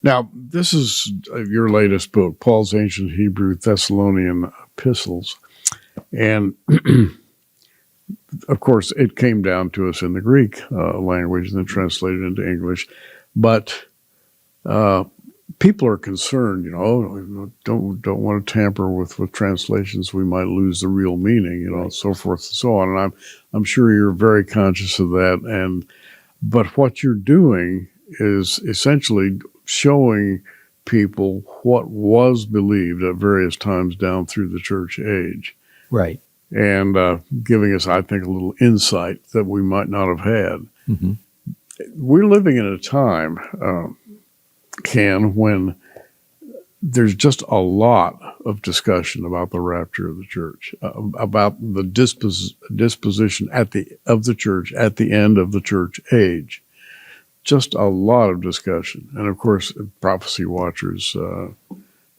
Now, this is your latest book, Paul's Ancient Hebrew Thessalonian Epistles. And, of course, it came down to us in the Greek language and then translated into English. But people are concerned, don't want to tamper with translations. We might lose the real meaning, and so forth and so on. And I'm sure you're very conscious of that. But what you're doing is essentially showing people what was believed at various times down through the church age. Right. And giving us, I think, a little insight that we might not have had. Mm-hmm. We're living in a time, Ken, when there's just a lot of discussion about the rapture of the church, about the disposition of the church at the end of the church age. Just a lot of discussion. And, of course, Prophecy Watchers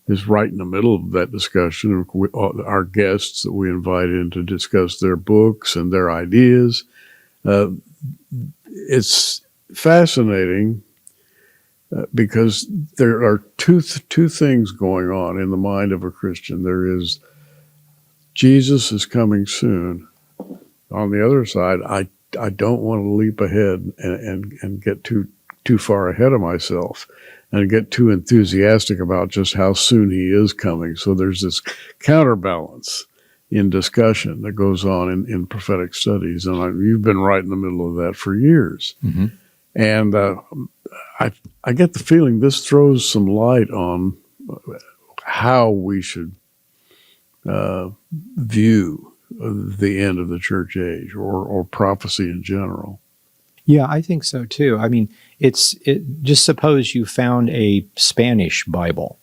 is right in the middle of that discussion. Our guests that we invite in to discuss their books and their ideas. It's fascinating because there are two things going on in the mind of a Christian. There is Jesus is coming soon. On the other side, I don't want to leap ahead and get too far ahead of myself and get too enthusiastic about just how soon he is coming. So there's this counterbalance in discussion that goes on in prophetic studies. And you've been right in the middle of that for years. Mm-hmm. And I get the feeling this throws some light on how we should view the end of the church age or prophecy in general. Yeah, I think so too. I mean, just suppose you found a Spanish Bible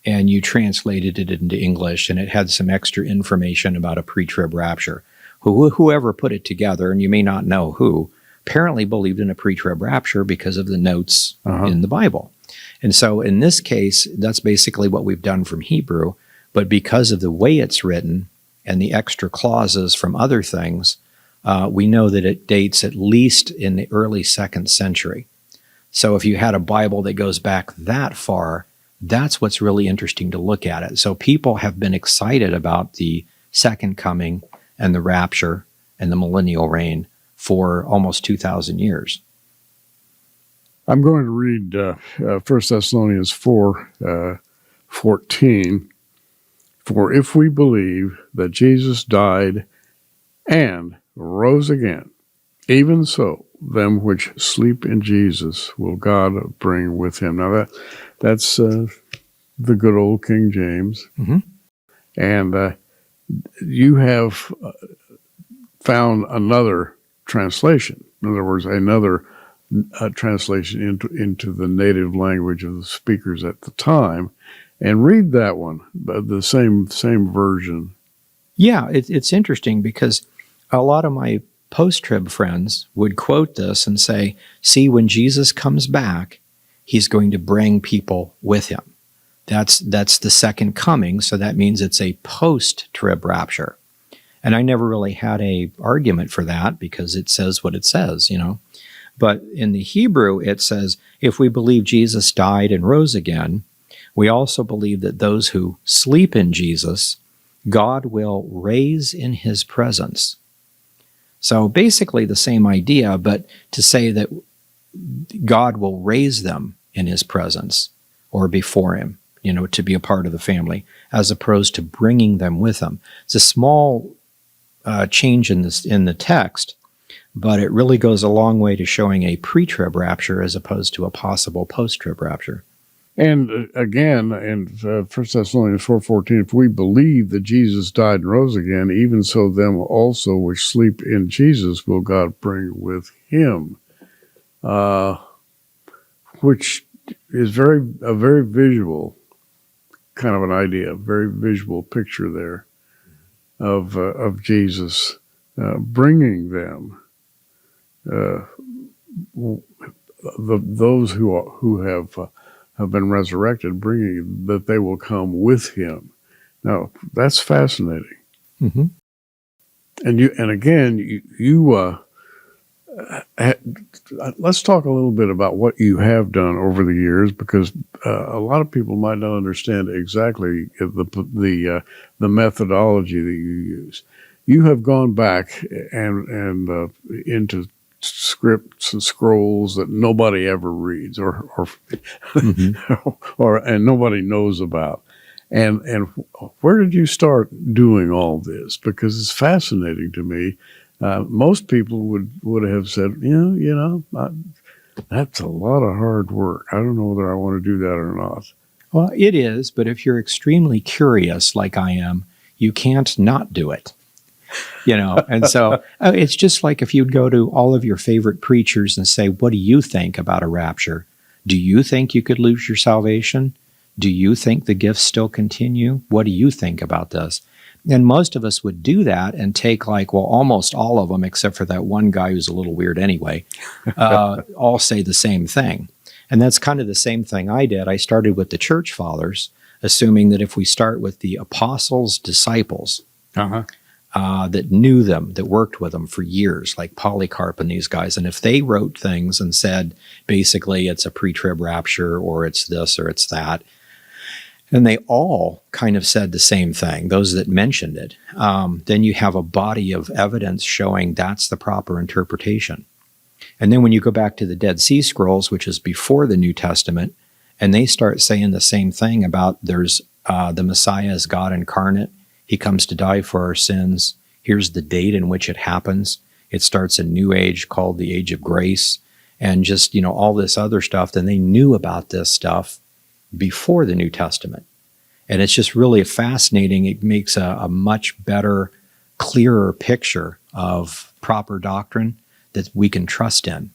and you translated it into English and it had some extra information about a pre-trib rapture. Whoever put it together, and you may not know who, apparently believed in a pre-trib rapture because of the notes in the Bible. And so in this case, that's basically what we've done from Hebrew, but because of the way it's written and the extra clauses from other things, we know that it dates at least in the early 2nd century. So if you had a Bible that goes back that far, that's what's really interesting to look at it. So people have been excited about the second coming and the rapture and the millennial reign for almost 2,000 years. I'm going to read 1 Thessalonians 4:14. For if we believe that Jesus died and rose again, even so, them which sleep in Jesus will God bring with him. Now that's the good old King James. Mm-hmm. And you have found another translation. In other words, another translation into the native language of the speakers at the time. And read that one, the same version. Yeah, it's interesting because a lot of my post-trib friends would quote this and say, see, when Jesus comes back, he's going to bring people with him. That's the second coming, so that means it's a post-trib rapture. And I never really had a argument for that because it says what it says, But in the Hebrew, it says, if we believe Jesus died and rose again, we also believe that those who sleep in Jesus, God will raise in his presence. So basically the same idea, but to say that God will raise them in his presence or before him, to be a part of the family, as opposed to bringing them with him. It's a small change in the text, but it really goes a long way to showing a pre-trib rapture as opposed to a possible post-trib rapture. And again, in 1 Thessalonians 4:14, if we believe that Jesus died and rose again, even so them also which sleep in Jesus will God bring with him. Which is a very visual kind of an idea, a very visual picture there of Jesus bringing them, those who have been resurrected, bringing that they will come with him. Now, that's fascinating. Mm-hmm. And again, you Let's talk a little bit about what you have done over the years, because a lot of people might not understand exactly the methodology that you use. You have gone back and into scripts and scrolls that nobody ever reads, or and nobody knows about. And where did you start doing all this? Because it's fascinating to me. Most people would have said, that's a lot of hard work. I don't know whether I want to do that or not. Well, it is, but if you're extremely curious like I am, you can't not do it. And so it's just like if you'd go to all of your favorite preachers and say, what do you think about a rapture? Do you think you could lose your salvation? Do you think the gifts still continue? What do you think about this? And most of us would do that and take almost all of them, except for that one guy who's a little weird anyway, all say the same thing. And that's kind of the same thing I did. I started with the church fathers, assuming that if we start with the apostles' disciples, that knew them, that worked with them for years, like Polycarp and these guys, and if they wrote things and said, basically, it's a pre-trib rapture, or it's this, or it's that, and they all kind of said the same thing, those that mentioned it, then you have a body of evidence showing that's the proper interpretation. And then when you go back to the Dead Sea Scrolls, which is before the New Testament, and they start saying the same thing about there's the Messiah is God incarnate, he comes to die for our sins, here's the date in which it happens, it starts a new age called the Age of Grace, and just, all this other stuff, then they knew about this stuff before the New Testament. And it's just really fascinating. It makes a much better, clearer picture of proper doctrine that we can trust in.